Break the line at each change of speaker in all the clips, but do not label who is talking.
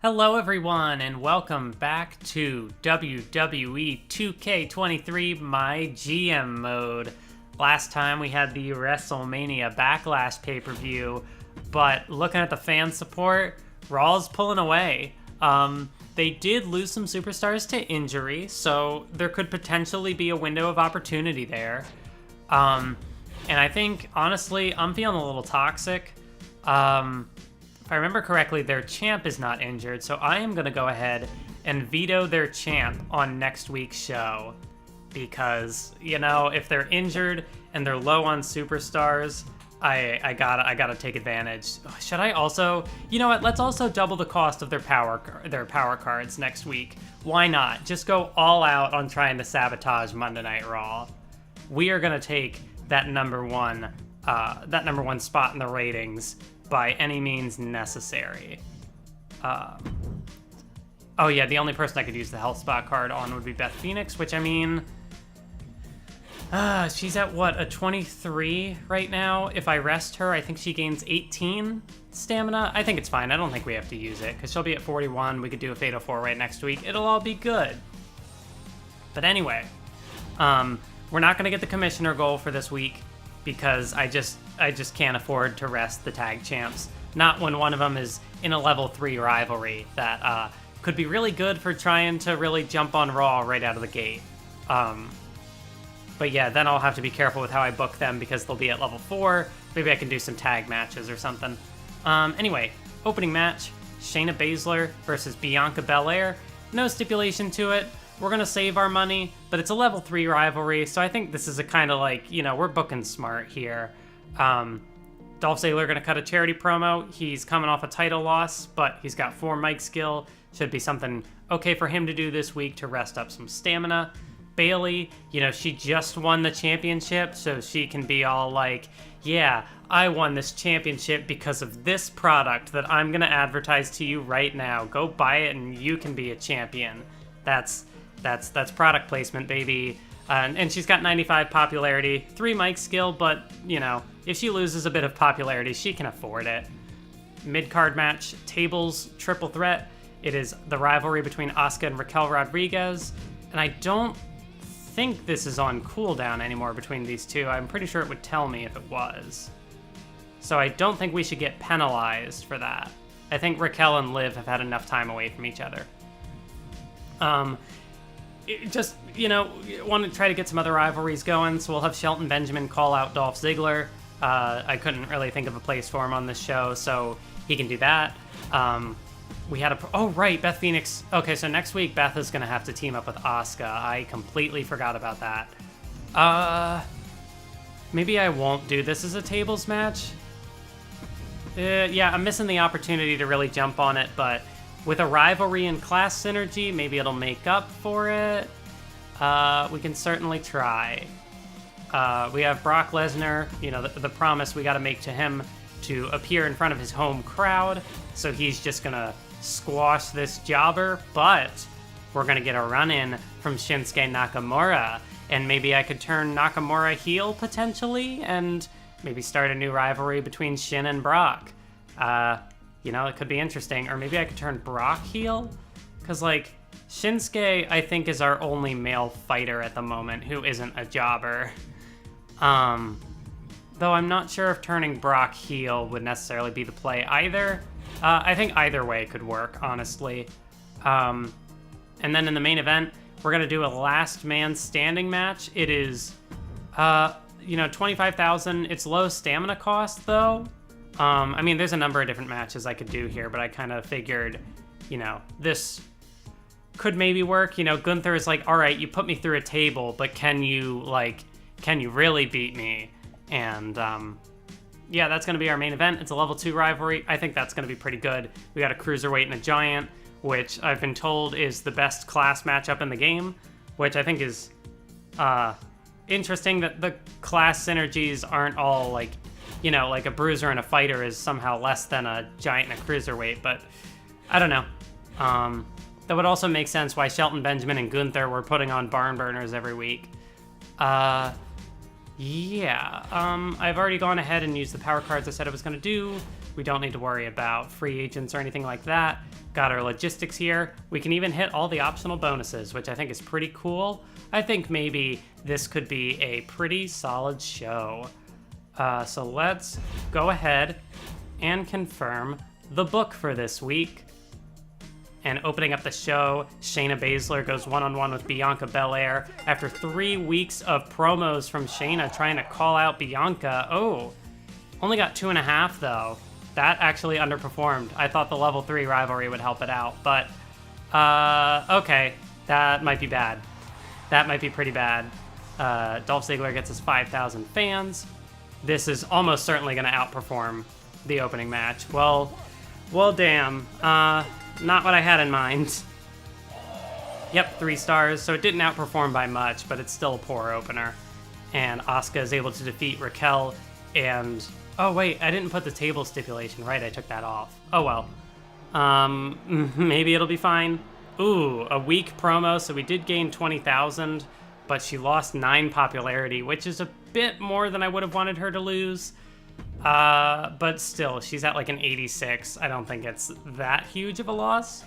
Hello everyone and welcome back to WWE 2K23 MyGM Mode. Last time we had the WrestleMania Backlash pay-per-view, but looking at the fan support, Raw's pulling away. They did lose some superstars to injury, so there could potentially be a window of opportunity there. And I think, honestly, I'm feeling a little toxic. If I remember correctly, their champ is not injured, so I am going to go ahead and veto their champ on next week's show. Because, you know, if they're injured and they're low on superstars, I gotta take advantage. Should I also... You know what, let's also double the cost of their power cards next week. Why not? Just go all out on trying to sabotage Monday Night Raw. We are going to take that number one spot in the ratings by any means necessary. Oh yeah, the only person I could use the health spot card on would be Beth Phoenix, which I mean, she's at what, a 23 right now? If I rest her, I think she gains 18 stamina. I think it's fine. I don't think we have to use it because she'll be at 41. We could do a Fatal 4-Way next week. It'll all be good. But anyway, we're not going to get the commissioner goal for this week because I just can't afford to rest the tag champs. Not when one of them is in a level 3 rivalry that could be really good for trying to really jump on Raw right out of the gate. But yeah, then I'll have to be careful with how I book them because they'll be at level 4. Maybe I can do some tag matches or something. Anyway, opening match, Shayna Baszler versus Bianca Belair. No stipulation to it. We're going to save our money, but it's a level 3 rivalry, so I think this is a kind of like, you know, we're booking smart here. Dolph Ziggler going to cut a charity promo. He's coming off a title loss, but he's got 4 mic skill. Should be something okay for him to do this week to rest up some stamina. Bayley, you know, she just won the championship, so she can be all like, yeah, I won this championship because of this product that I'm going to advertise to you right now. Go buy it and you can be a champion. That's product placement, baby. And she's got 95 popularity, 3 mic skill, but, you know, if she loses a bit of popularity, she can afford it. Mid-card match, tables, triple threat. It is the rivalry between Asuka and Raquel Rodriguez. And I don't think this is on cooldown anymore between these two. I'm pretty sure it would tell me if it was. So I don't think we should get penalized for that. I think Raquel and Liv have had enough time away from each other. Just, you know, want to try to get some other rivalries going, so we'll have Shelton Benjamin call out Dolph Ziggler. I couldn't really think of a place for him on this show, so he can do that. We had oh, right, Beth Phoenix. Okay, so next week, Beth is going to have to team up with Asuka. I completely forgot about that. Maybe I won't do this as a tables match. Yeah, I'm missing the opportunity to really jump on it, but with a rivalry and class synergy, maybe it'll make up for it. We can certainly try. We have Brock Lesnar, you know, the promise we got to make to him to appear in front of his home crowd. So he's just going to squash this jobber, but we're going to get a run-in from Shinsuke Nakamura. And maybe I could turn Nakamura heel, potentially, and maybe start a new rivalry between Shin and Brock. You know, it could be interesting. Or maybe I could turn Brock heel? Because, like, Shinsuke, I think, is our only male fighter at the moment who isn't a jobber. Though I'm not sure if turning Brock heel would necessarily be the play either. I think either way could work, honestly. And then in the main event, we're going to do a last man standing match. It is, you know, 25,000. It's low stamina cost, though. I mean, there's a number of different matches I could do here, but I kind of figured, you know, this could maybe work. You know, Gunther is like, all right, you put me through a table, but can you really beat me? And, yeah, that's going to be our main event. It's a level 2 rivalry. I think that's going to be pretty good. We got a cruiserweight and a giant, which I've been told is the best class matchup in the game, which I think is, interesting that the class synergies aren't all, like, you know, like a bruiser and a fighter is somehow less than a giant and a cruiserweight, but I don't know. That would also make sense why Shelton Benjamin and Gunther were putting on barn burners every week. Yeah, I've already gone ahead and used the power cards I said I was going to do. We don't need to worry about free agents or anything like that. Got our logistics here. We can even hit all the optional bonuses, which I think is pretty cool. I think maybe this could be a pretty solid show. So let's go ahead and confirm the book for this week. And opening up the show, Shayna Baszler goes one-on-one with Bianca Belair after 3 weeks of promos from Shayna trying to call out Bianca. Oh, only got 2.5 though. That actually underperformed. I thought the level 3 rivalry would help it out, but okay, that might be bad. That might be pretty bad. Dolph Ziggler gets his 5,000 fans. This is almost certainly going to outperform the opening match. Well, damn. Not what I had in mind. Yep, 3 stars, so it didn't outperform by much, but it's still a poor opener. And Asuka is able to defeat Raquel and... Oh, wait, I didn't put the table stipulation, right? I took that off. Oh, well. Maybe it'll be fine. Ooh, a weak promo, so we did gain 20,000, but she lost 9 popularity, which is a bit more than I would have wanted her to lose. But still, she's at like an 86. I don't think it's that huge of a loss.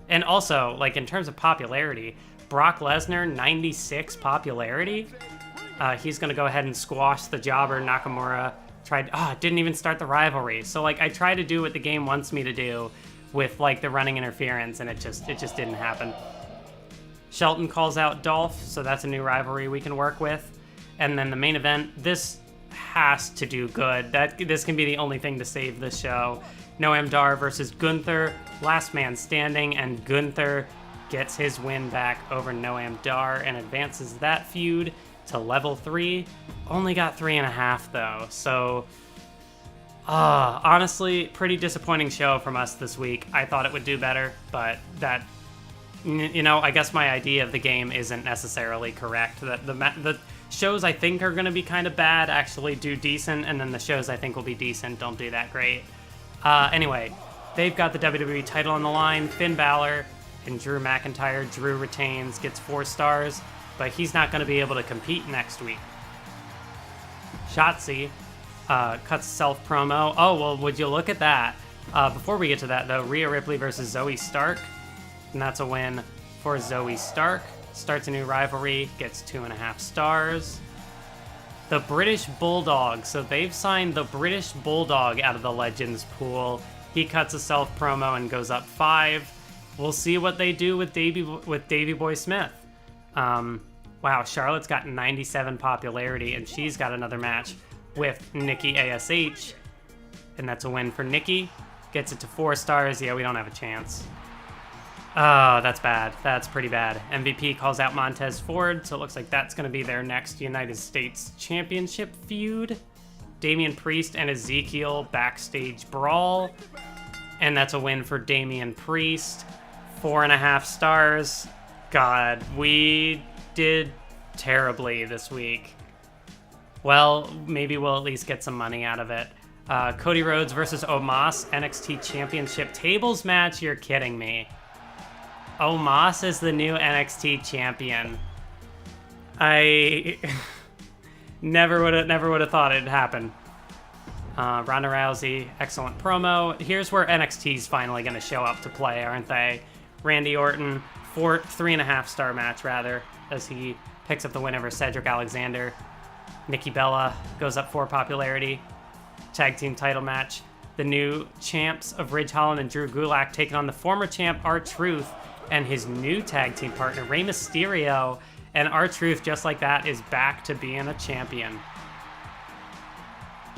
And also, like in terms of popularity, Brock Lesnar, 96 popularity. He's gonna go ahead and squash the jobber Nakamura. Didn't even start the rivalry. So like I try to do what the game wants me to do with like the running interference, and it just didn't happen. Shelton calls out Dolph, so that's a new rivalry we can work with. And then the main event, this has to do good. This can be the only thing to save this show. Noam Dar versus Gunther, last man standing, and Gunther gets his win back over Noam Dar and advances that feud to level 3. Only got 3.5 though, so honestly, pretty disappointing show from us this week. I thought it would do better, but that, you know, I guess my idea of the game isn't necessarily correct. That the shows I think are going to be kind of bad actually do decent, and then the shows I think will be decent don't do that great. Anyway, they've got the WWE title on the line. Finn Balor and Drew McIntyre. Drew retains, gets 4 stars, but he's not going to be able to compete next week. Shotzi cuts self promo. Oh, well, would you look at that? Before we get to that, though, Rhea Ripley versus Zoe Stark, and that's a win for Zoe Stark. Starts a new rivalry, gets 2.5 stars. The British Bulldog. So they've signed the British Bulldog out of the Legends pool. He cuts a self promo and goes up 5. We'll see what they do with Davey Boy Smith. Wow, Charlotte's got 97 popularity, and she's got another match with Nikki ASH. And that's a win for Nikki. Gets it to 4 stars. Yeah, we don't have a chance. Oh, that's bad. That's pretty bad. MVP calls out Montez Ford, so it looks like that's going to be their next United States Championship feud. Damian Priest and Ezekiel backstage brawl. And that's a win for Damian Priest. 4.5 stars. God, we did terribly this week. Well, maybe we'll at least get some money out of it. Cody Rhodes versus Omos NXT Championship tables match. You're kidding me. Omos is the new NXT champion. I never would have thought it'd happen. Ronda Rousey, excellent promo. Here's where NXT's finally going to show up to play, aren't they? Randy Orton, 3.5 star match rather, as he picks up the win over Cedric Alexander. Nikki Bella goes up 4 popularity. Tag team title match. The new champs of Ridge Holland and Drew Gulak taking on the former champ R-Truth and his new tag team partner, Rey Mysterio. And R-Truth, just like that, is back to being a champion.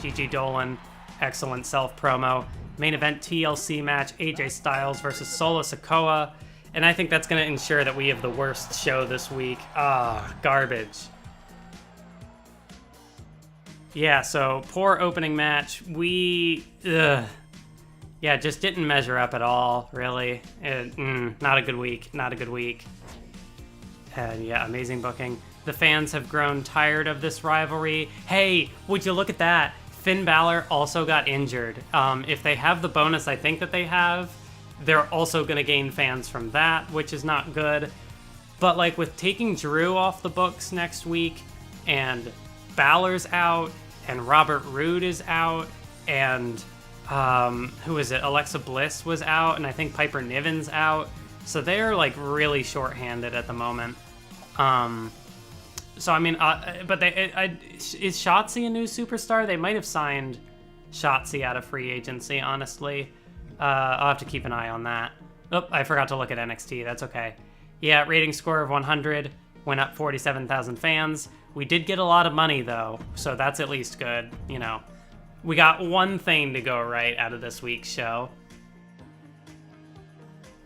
Gigi Dolan, excellent self-promo. Main event TLC match, AJ Styles versus Solo Sikoa. And I think that's going to ensure that we have the worst show this week. Garbage. Yeah, so poor opening match. Yeah, just didn't measure up at all, really. Not a good week. Not a good week. And yeah, amazing booking. The fans have grown tired of this rivalry. Hey, would you look at that? Finn Balor also got injured. If they have the bonus I think that they have, they're also going to gain fans from that, which is not good. But like with taking Drew off the books next week, and Balor's out, and Robert Roode is out, and who is it? Alexa Bliss was out, and I think Piper Niven's out. So they're like really shorthanded at the moment. So I mean, but is Shotzi a new superstar? They might have signed Shotzi out of free agency, honestly. I'll have to keep an eye on that. Oh, I forgot to look at NXT. That's okay. Yeah, rating score of 100, went up 47,000 fans. We did get a lot of money, though, so that's at least good. You know, we got one thing to go right out of this week's show.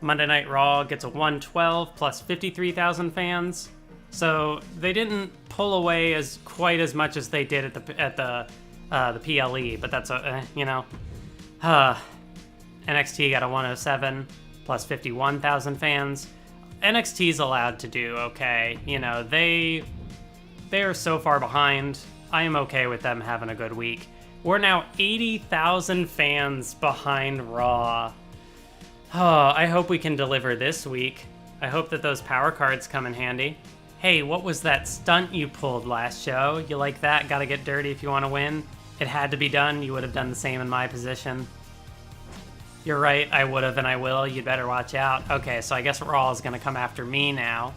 Monday Night Raw gets a 112 plus 53,000 fans. So they didn't pull away quite as much as they did at the PLE, but that's you know. NXT got a 107 plus 51,000 fans. NXT's allowed to do okay. You know, they are so far behind. I am okay with them having a good week. We're now 80,000 fans behind Raw. Oh, I hope we can deliver this week. I hope that those power cards come in handy. Hey, what was that stunt you pulled last show? You like that? Gotta get dirty if you want to win? It had to be done. You would have done the same in my position. You're right, I would have and I will. You'd better watch out. Okay, so I guess Raw is going to come after me now.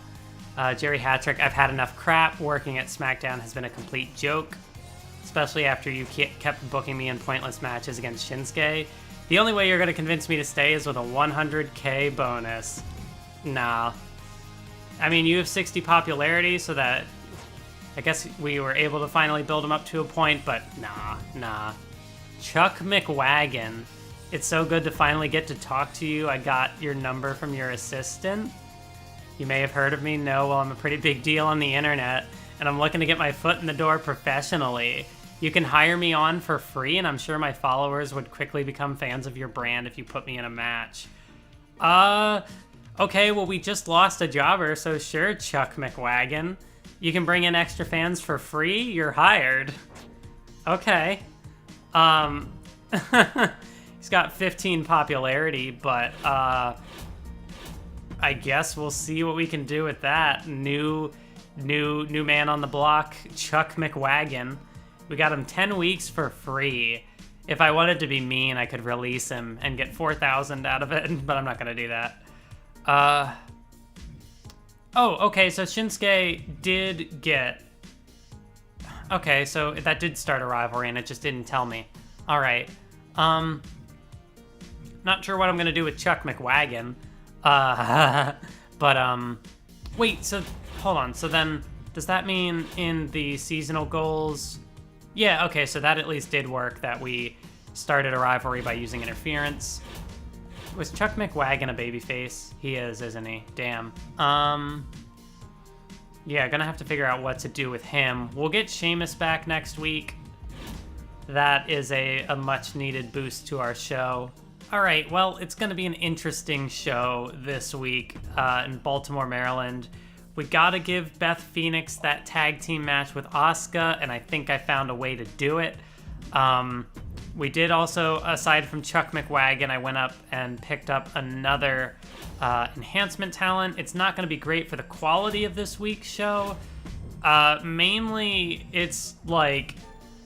Jerry Hatrick, I've had enough crap. Working at SmackDown has been a complete joke, especially after you kept booking me in pointless matches against Shinsuke. The only way you're going to convince me to stay is with a 100k bonus. Nah. I mean, you have 60 popularity, so that I guess we were able to finally build him up to a point, but nah. Chuck McWagon. It's so good to finally get to talk to you. I got your number from your assistant. You may have heard of me. No, well, I'm a pretty big deal on the internet, and I'm looking to get my foot in the door professionally. You can hire me on for free, and I'm sure my followers would quickly become fans of your brand if you put me in a match. Okay, well, we just lost a jobber, so sure, Chuck McWagon. You can bring in extra fans for free? You're hired. Okay. He's got 15 popularity, but I guess we'll see what we can do with that. New man on the block, Chuck McWagon. We got him 10 weeks for free. If I wanted to be mean, I could release him and get 4,000 out of it, but I'm not gonna do that. Oh, okay, so Shinsuke did get... Okay, so that did start a rivalry, and it just didn't tell me. Alright. Not sure what I'm gonna do with Chuck McWagon. But, wait, so, hold on. So then, does that mean in the seasonal goals... Yeah, okay, so that at least did work, that we started a rivalry by using interference. Was Chuck McWagon a babyface? He is, isn't he? Damn. Yeah, gonna have to figure out what to do with him. We'll get Sheamus back next week. That is a much-needed boost to our show. All right, well, it's going to be an interesting show this week in Baltimore, Maryland. We got to give Beth Phoenix that tag team match with Asuka, and I think I found a way to do it. We did also, aside from Chuck McWagon, I went up and picked up another enhancement talent. It's not going to be great for the quality of this week's show. Mainly, it's like...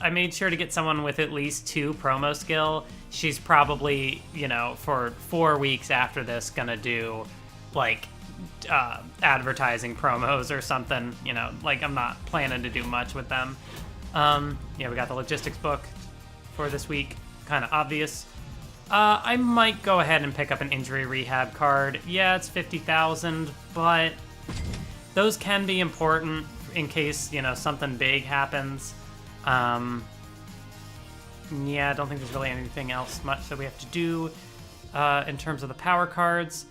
I made sure to get someone with at least 2 promo skill. She's probably, you know, for 4 weeks after this gonna do, like, advertising promos or something, you know, like, I'm not planning to do much with them. Yeah, we got the logistics book for this week, kind of obvious. I might go ahead and pick up an injury rehab card. Yeah, it's 50,000, but those can be important in case, you know, something big happens. Yeah, I don't think there's really anything else much that we have to do in terms of the power cards.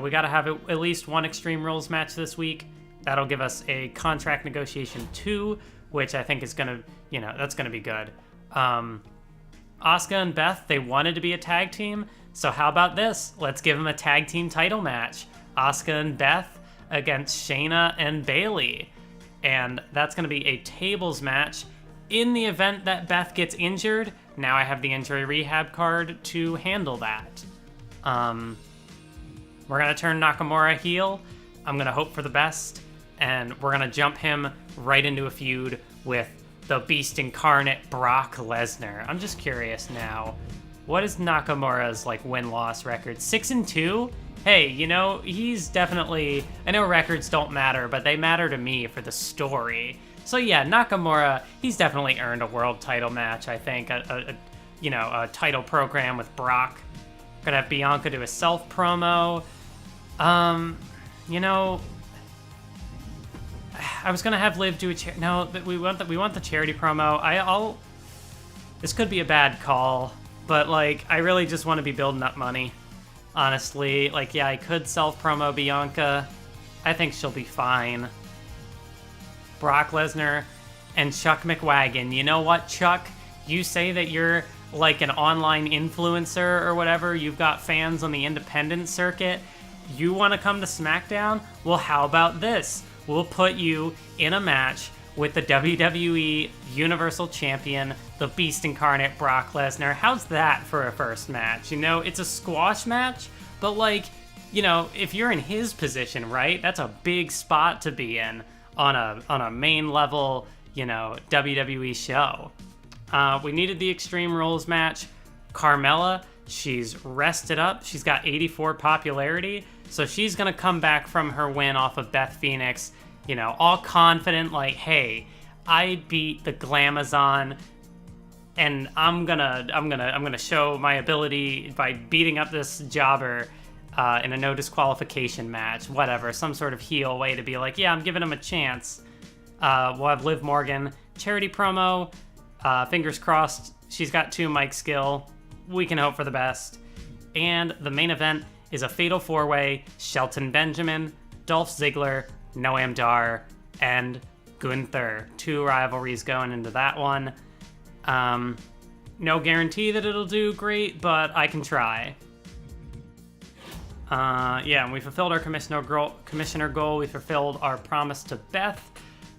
We got to have at least one Extreme Rules match this week. That'll give us a Contract Negotiation 2, which I think is going to, you know, that's going to be good. Asuka and Beth, they wanted to be a tag team, so how about this? Let's give them a tag team title match. Asuka and Beth against Shayna and Bayley. And that's going to be a tables match. In the event that Beth gets injured, now I have the injury rehab card to handle that. We're going to turn Nakamura heel. I'm going to hope for the best. And we're going to jump him right into a feud with the Beast Incarnate Brock Lesnar. I'm just curious now. What is Nakamura's, like, win-loss record? 6-2? Hey, you know, he's definitely... I know records don't matter, but they matter to me for the story. So yeah, Nakamura, he's definitely earned a world title match, I think. A title program with Brock. Gonna have Bianca do a self promo. You know... I was gonna have Liv do a no, we want the charity promo. This could be a bad call, but like I really just want to be building up money. Honestly, like yeah, I could self-promo Bianca. I think she'll be fine. Brock Lesnar and Chuck McWagon. You know what, Chuck? You say that you're like an online influencer or whatever. You've got fans on the independent circuit. You want to come to SmackDown? Well, how about this? We'll put you in a match with the WWE Universal Champion, the Beast Incarnate Brock Lesnar. How's that for a first match? You know, it's a squash match, but like, you know, if you're in his position, right? That's a big spot to be in on a main level, you know, WWE show. We needed the Extreme Rules match. Carmella, she's rested up. She's got 84 popularity. So she's going to come back from her win off of Beth Phoenix, you know, all confident, like, hey, I beat the Glamazon, and I'm gonna show my ability by beating up this jobber in a no disqualification match, whatever, some sort of heel way to be like, yeah, I'm giving him a chance. We'll have Liv Morgan charity promo. Fingers crossed, she's got 2 mic skill. We can hope for the best. And the main event is a fatal 4-way: Shelton Benjamin, Dolph Ziggler, Noam Dar, and Gunther. 2 rivalries going into that one. No guarantee that it'll do great, but I can try. Yeah, and we fulfilled our commissioner goal. We fulfilled our promise to Beth.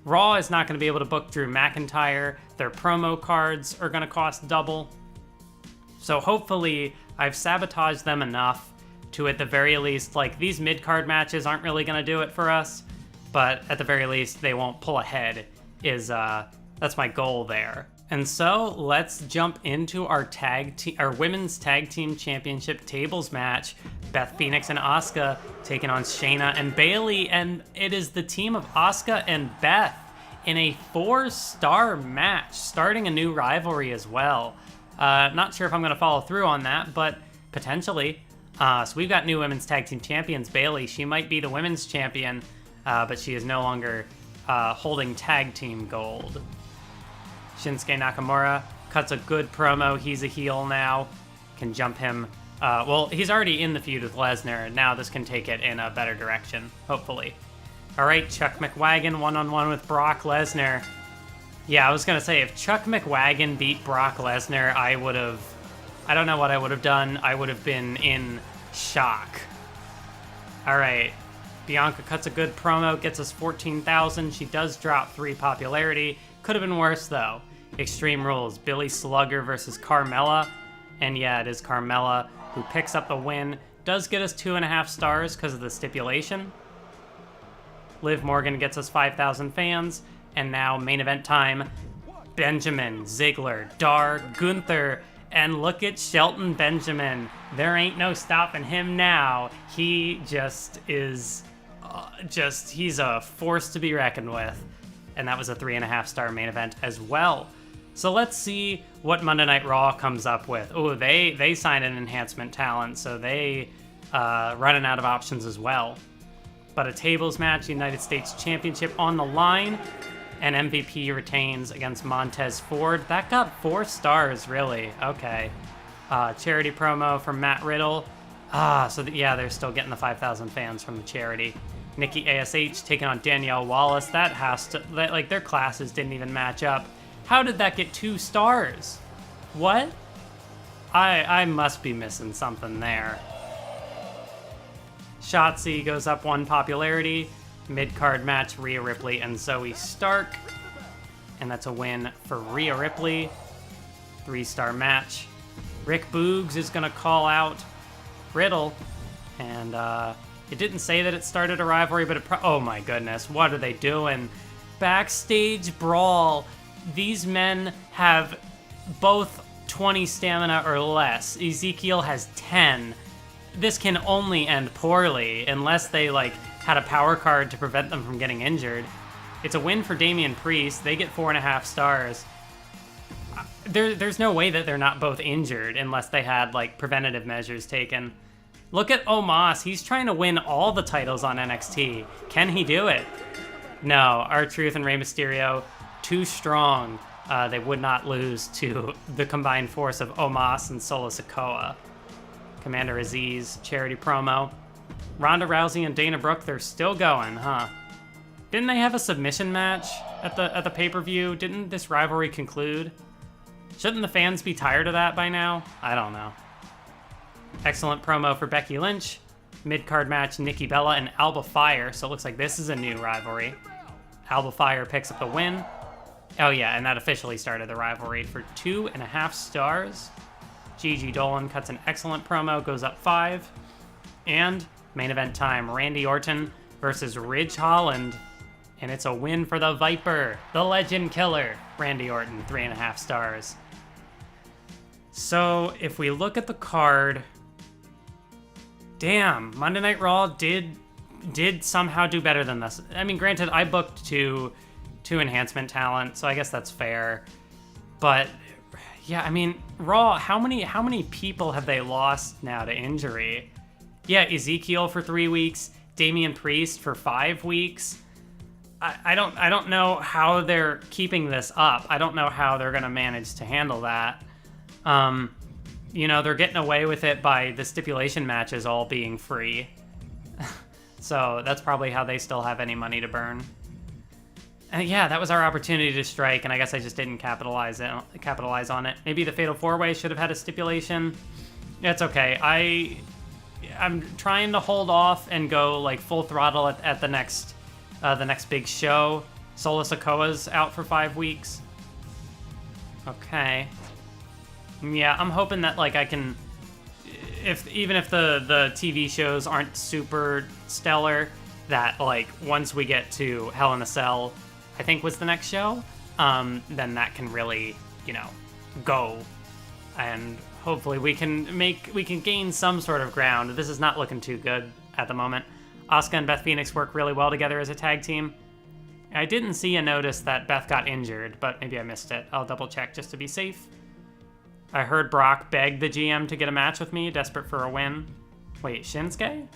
Raw is not going to be able to book Drew McIntyre. Their promo cards are going to cost double. So hopefully I've sabotaged them enough to, at the very least, like, these mid-card matches aren't really going to do it for us, but at the very least, they won't pull ahead, that's my goal there. And so, let's jump into our Women's Tag Team Championship tables match. Beth Phoenix and Asuka taking on Shayna and Bayley, and it is the team of Asuka and Beth in a 4-star match, starting a new rivalry as well. Not sure if I'm going to follow through on that, but potentially. So we've got new Women's Tag Team Champions, Bayley. She might be the Women's Champion, but she is no longer holding Tag Team Gold. Shinsuke Nakamura cuts a good promo. He's a heel now. Can jump him. Well, he's already in the feud with Lesnar. Now this can take it in a better direction, hopefully. All right, Chuck McWagon one-on-one with Brock Lesnar. Yeah, I was going to say, if Chuck McWagon beat Brock Lesnar, I don't know what I would have done. I would have been in shock. All right. Bianca cuts a good promo, gets us 14,000. She does drop 3 popularity. Could have been worse, though. Extreme Rules. Billy Slugger versus Carmella. And yeah, it is Carmella who picks up the win. Does get us 2.5 stars because of the stipulation. Liv Morgan gets us 5,000 fans. And now, main event time. Benjamin, Ziggler, Dar, Gunther, and look at Shelton Benjamin. There ain't no stopping him now. He just is, he's a force to be reckoned with. And that was a 3.5-star main event as well. So let's see what Monday Night Raw comes up with. Oh, they signed an enhancement talent, so they running out of options as well. But a tables match, United States Championship on the line. And MVP retains against Montez Ford. That got 4 stars, really. Okay. Charity promo from Matt Riddle. Yeah, they're still getting the 5,000 fans from the charity. Nikki ASH taking on Danielle Wallace. Their classes didn't even match up. How did that get 2 stars? What? I must be missing something there. Shotzi goes up 1 popularity. Mid-card match, Rhea Ripley and Zoe Stark. And that's a win for Rhea Ripley. 3-star match. Rick Boogs is going to call out Riddle. And it didn't say that it started a rivalry, but oh my goodness, what are they doing? Backstage brawl. These men have both 20 stamina or less. Ezekiel has 10. This can only end poorly unless they, like, had a power card to prevent them from getting injured. It's a win for Damian Priest. They get 4.5 stars. There's no way that they're not both injured unless they had, like, preventative measures taken. Look at Omos. He's trying to win all the titles on NXT. Can he do it? No. R-Truth and Rey Mysterio, too strong. They would not lose to the combined force of Omos and Solo Sikoa. Commander Aziz, charity promo. Ronda Rousey and Dana Brooke, they're still going, huh? Didn't they have a submission match at the pay-per-view? Didn't this rivalry conclude? Shouldn't the fans be tired of that by now? I don't know. Excellent promo for Becky Lynch. Mid-card match, Nikki Bella and Alba Fire. So it looks like this is a new rivalry. Alba Fire picks up the win. Oh yeah, and that officially started the rivalry for 2.5 stars. Gigi Dolan cuts an excellent promo, goes up 5. And main event time, Randy Orton versus Ridge Holland. And it's a win for the Viper, the Legend Killer. Randy Orton, 3.5 stars. So if we look at the card, damn, Monday Night Raw did somehow do better than this. I mean, granted, I booked two enhancement talent, so I guess that's fair. But yeah, I mean, Raw, how many people have they lost now to injury? Yeah, Ezekiel for 3 weeks, Damian Priest for 5 weeks. I don't know how they're keeping this up. I don't know how they're gonna manage to handle that. You know, they're getting away with it by the stipulation matches all being free. So that's probably how they still have any money to burn. And yeah, that was our opportunity to strike, and I guess I just didn't capitalize on it. Maybe the Fatal 4-Way should have had a stipulation. It's okay. I'm trying to hold off and go like full throttle at the next big show. Solo Sikoa's out for 5 weeks. Okay. Yeah, I'm hoping that like I can, even if the TV shows aren't super stellar, that like once we get to Hell in a Cell, I think was the next show, then that can really, you know, go, and hopefully we can gain some sort of ground. This is not looking too good at the moment. Asuka and Beth Phoenix work really well together as a tag team. I didn't see a notice that Beth got injured, but maybe I missed it. I'll double check just to be safe. I heard Brock beg the GM to get a match with me, desperate for a win. Wait, Shinsuke?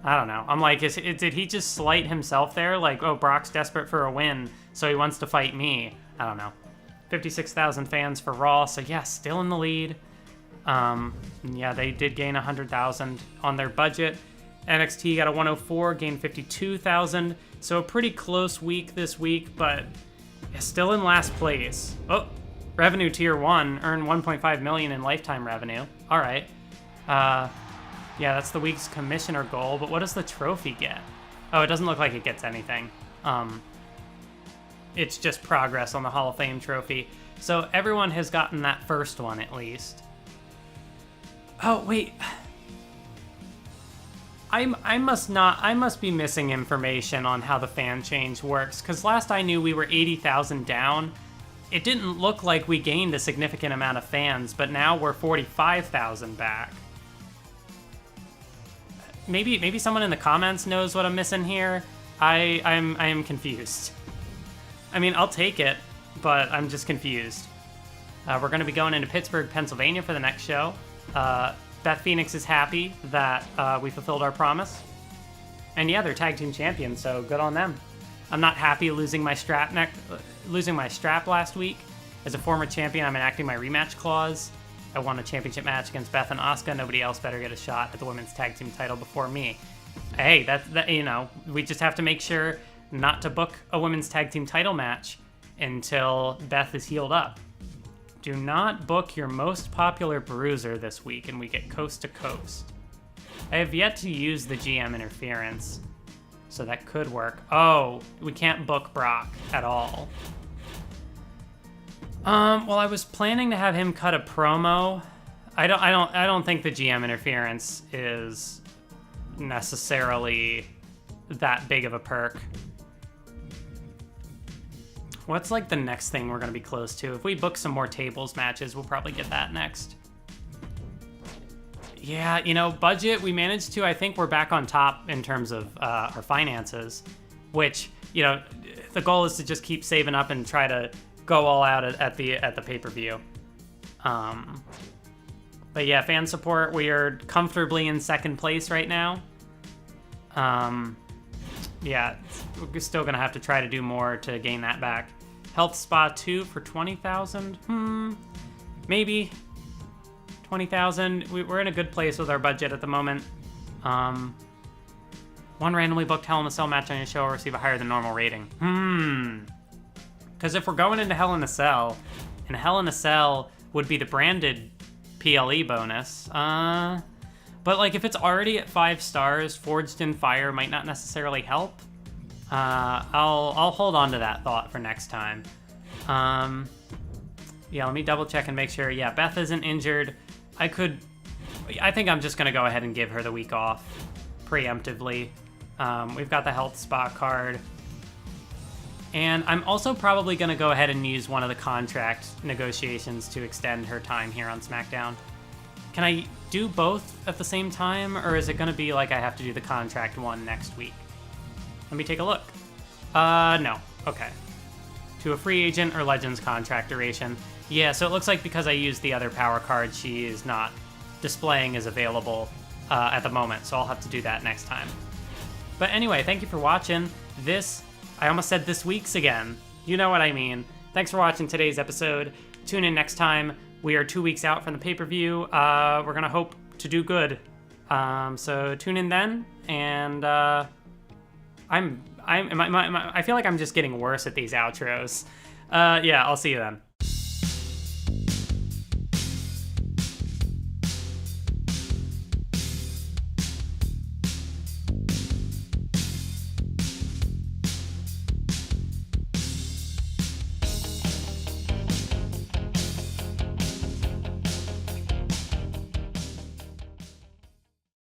I don't know. I'm like, did he just slight himself there? Like, oh, Brock's desperate for a win, so he wants to fight me. I don't know. 56,000 fans for Raw, so yeah, still in the lead. Yeah, they did gain 100,000 on their budget. NXT got a 104, gained 52,000. So a pretty close week this week, but yeah, still in last place. Oh, revenue tier 1, earned 1.5 million in lifetime revenue. All right. Yeah, that's the week's commissioner goal, but what does the trophy get? Oh, it doesn't look like it gets anything. It's just progress on the Hall of Fame trophy. So everyone has gotten that first one at least. Oh, wait. I must be missing information on how the fan change works, because last I knew we were 80,000 down. It didn't look like we gained a significant amount of fans, but now we're 45,000 back. Maybe someone in the comments knows what I'm missing here. I am confused. I mean, I'll take it, but I'm just confused. We're going to be going into Pittsburgh, Pennsylvania for the next show. Beth Phoenix is happy that we fulfilled our promise. And yeah, they're tag team champions, so good on them. I'm not happy losing my strap last week. As a former champion, I'm enacting my rematch clause. I won a championship match against Beth and Asuka. Nobody else better get a shot at the women's tag team title before me. Hey, that you know, we just have to make sure not to book a women's tag team title match until Beth is healed up. Do not book your most popular bruiser this week, and we get coast to coast. I have yet to use the GM interference, so that could work. Oh, we can't book Brock at all. Well, I was planning to have him cut a promo. I don't think the GM interference is necessarily that big of a perk. What's like the next thing we're gonna be close to? If we book some more tables matches, we'll probably get that next. Yeah, you know, budget, we managed to, I think we're back on top in terms of our finances, which, you know, the goal is to just keep saving up and try to go all out at the pay-per-view. But yeah, fan support, we are comfortably in second place right now. Yeah, we're still gonna have to try to do more to gain that back. Health Spa 2 for 20,000? Maybe. 20,000. We're in a good place with our budget at the moment. One randomly booked Hell in a Cell match on your show will receive a higher than normal rating. Because if we're going into Hell in a Cell, and Hell in a Cell would be the branded PLE bonus, but like if it's already at 5 stars, Forged in Fire might not necessarily help. I'll hold on to that thought for next time. Yeah, let me double check and make sure. Yeah, Beth isn't injured. I think I'm just gonna go ahead and give her the week off preemptively. We've got the Health Spa card. And I'm also probably gonna go ahead and use one of the contract negotiations to extend her time here on SmackDown. Can I do both at the same time, or is it gonna be like I have to do the contract one next week? Let me take a look. No, okay. To a free agent or Legends contract duration. Yeah, so it looks like because I used the other power card, she is not displaying as available at the moment, so I'll have to do that next time. But anyway, thank you for watching. I almost said this week's again. You know what I mean. Thanks for watching today's episode. Tune in next time. We are 2 weeks out from the pay-per-view. We're gonna hope to do good. So tune in then, and I feel like I'm just getting worse at these outros. Yeah, I'll see you then.